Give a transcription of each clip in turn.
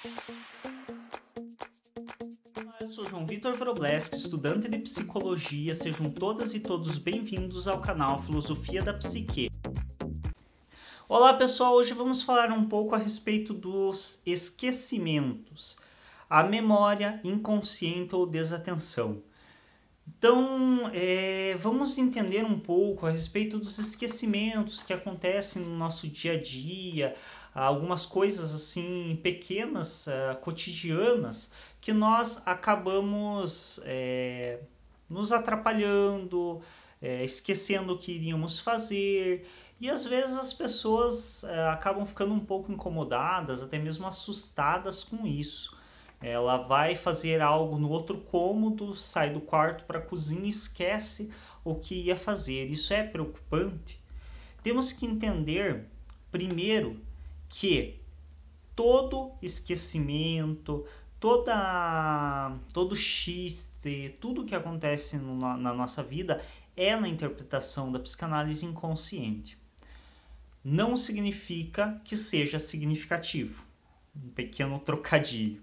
Olá, eu sou João Vitor Wrobleski, estudante de Psicologia. Sejam todas e todos bem-vindos ao canal Filosofia da Psique. Olá pessoal, hoje vamos falar um pouco a respeito dos esquecimentos, a memória inconsciente ou desatenção. Então, vamos entender um pouco a respeito dos esquecimentos que acontecem no nosso dia a dia, algumas coisas assim pequenas, cotidianas, que nós acabamos nos atrapalhando, esquecendo o que iríamos fazer, e às vezes as pessoas acabam ficando um pouco incomodadas, até mesmo assustadas com isso. Ela vai fazer algo no outro cômodo, sai do quarto para a cozinha e esquece o que ia fazer. Isso é preocupante. Temos que entender, primeiro, que todo esquecimento, todo xiste, tudo que acontece na nossa vida é na interpretação da psicanálise inconsciente. Não significa que seja significativo. Um pequeno trocadilho.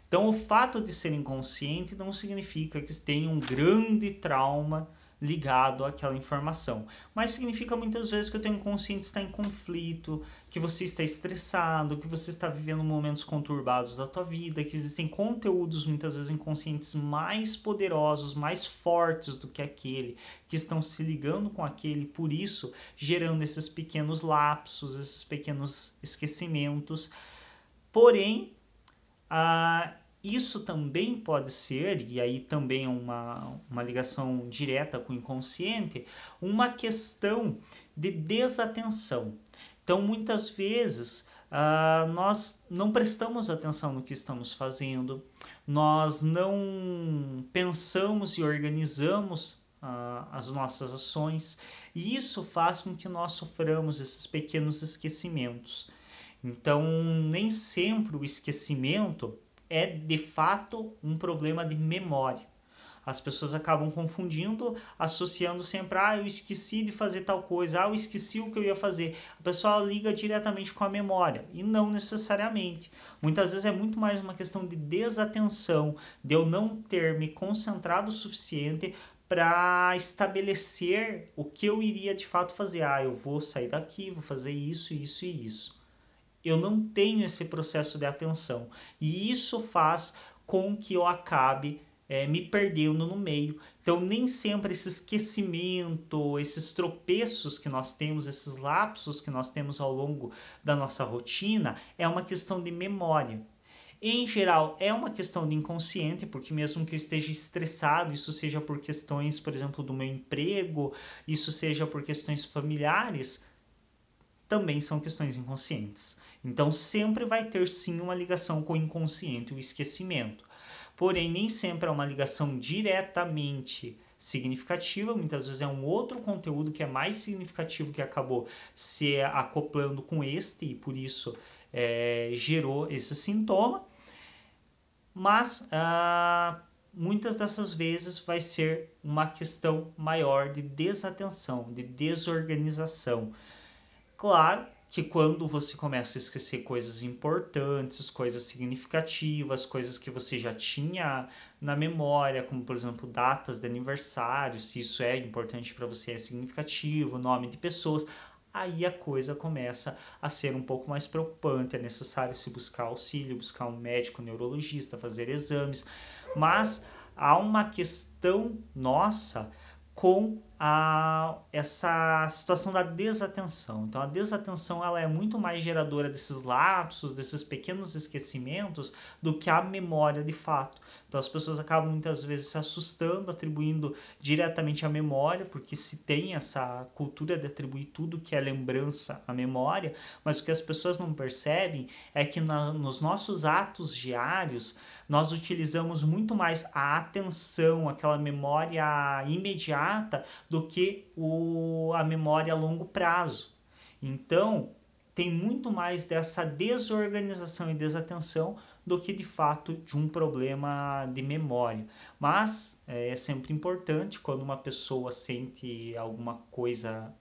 Então, o fato de ser inconsciente não significa que tenha um grande trauma ligado àquela informação, mas significa muitas vezes que o teu inconsciente está em conflito, que você está estressado, que você está vivendo momentos conturbados da tua vida, que existem conteúdos muitas vezes inconscientes mais poderosos, mais fortes do que aquele, que estão se ligando com aquele, por isso gerando esses pequenos lapsos, esses pequenos esquecimentos. Porém, isso também pode ser, e aí também é uma ligação direta com o inconsciente, uma questão de desatenção. Então, muitas vezes, nós não prestamos atenção no que estamos fazendo, nós não pensamos e organizamos as nossas ações, e isso faz com que nós soframos esses pequenos esquecimentos. Então, nem sempre o esquecimento é de fato um problema de memória. As pessoas acabam confundindo, associando sempre, eu esqueci de fazer tal coisa, eu esqueci o que eu ia fazer. A pessoa liga diretamente com a memória, e não necessariamente. Muitas vezes é muito mais uma questão de desatenção, de eu não ter me concentrado o suficiente para estabelecer o que eu iria de fato fazer. Eu vou sair daqui, vou fazer isso, isso e isso. Eu não tenho esse processo de atenção, e isso faz com que eu acabe me perdendo no meio. Então, nem sempre esse esquecimento, esses tropeços que nós temos, esses lapsos que nós temos ao longo da nossa rotina, é uma questão de memória. Em geral, é uma questão de inconsciente, porque mesmo que eu esteja estressado, isso seja por questões, por exemplo, do meu emprego, isso seja por questões familiares, também são questões inconscientes. Então, sempre vai ter sim uma ligação com o inconsciente, o esquecimento. Porém, nem sempre é uma ligação diretamente significativa, muitas vezes é um outro conteúdo que é mais significativo que acabou se acoplando com este e por isso gerou esse sintoma. Mas muitas dessas vezes vai ser uma questão maior de desatenção, de desorganização. Claro que quando você começa a esquecer coisas importantes, coisas significativas, coisas que você já tinha na memória, como por exemplo datas de aniversário, se isso é importante para você, é significativo, nome de pessoas, aí a coisa começa a ser um pouco mais preocupante, é necessário se buscar auxílio, buscar um médico, um neurologista, fazer exames, mas há uma questão nossa com essa situação da desatenção. Então, a desatenção ela é muito mais geradora desses lapsos, desses pequenos esquecimentos, do que a memória de fato. Então, as pessoas acabam muitas vezes se assustando, atribuindo diretamente à memória, porque se tem essa cultura de atribuir tudo que é lembrança à memória, mas o que as pessoas não percebem é que nos nossos atos diários, nós utilizamos muito mais a atenção, aquela memória imediata, do que a memória a longo prazo. Então, tem muito mais dessa desorganização e desatenção do que de fato de um problema de memória. Mas é sempre importante quando uma pessoa sente alguma coisa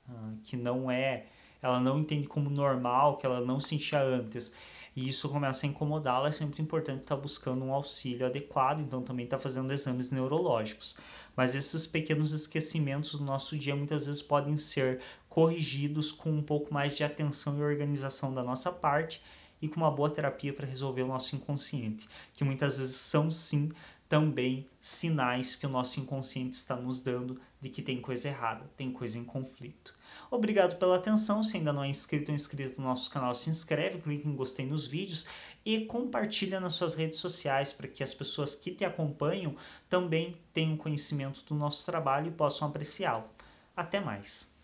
que não é, ela não entende como normal, que ela não sentia antes, e isso começa a incomodá-la, é sempre importante estar buscando um auxílio adequado, então também está fazendo exames neurológicos. Mas esses pequenos esquecimentos do nosso dia muitas vezes podem ser corrigidos com um pouco mais de atenção e organização da nossa parte e com uma boa terapia para resolver o nosso inconsciente, que muitas vezes são sim também sinais que o nosso inconsciente está nos dando de que tem coisa errada, tem coisa em conflito. Obrigado pela atenção. Se ainda não é inscrito ou inscrito no nosso canal, se inscreve, clique em gostei nos vídeos e compartilha nas suas redes sociais para que as pessoas que te acompanham também tenham conhecimento do nosso trabalho e possam apreciá-lo. Até mais!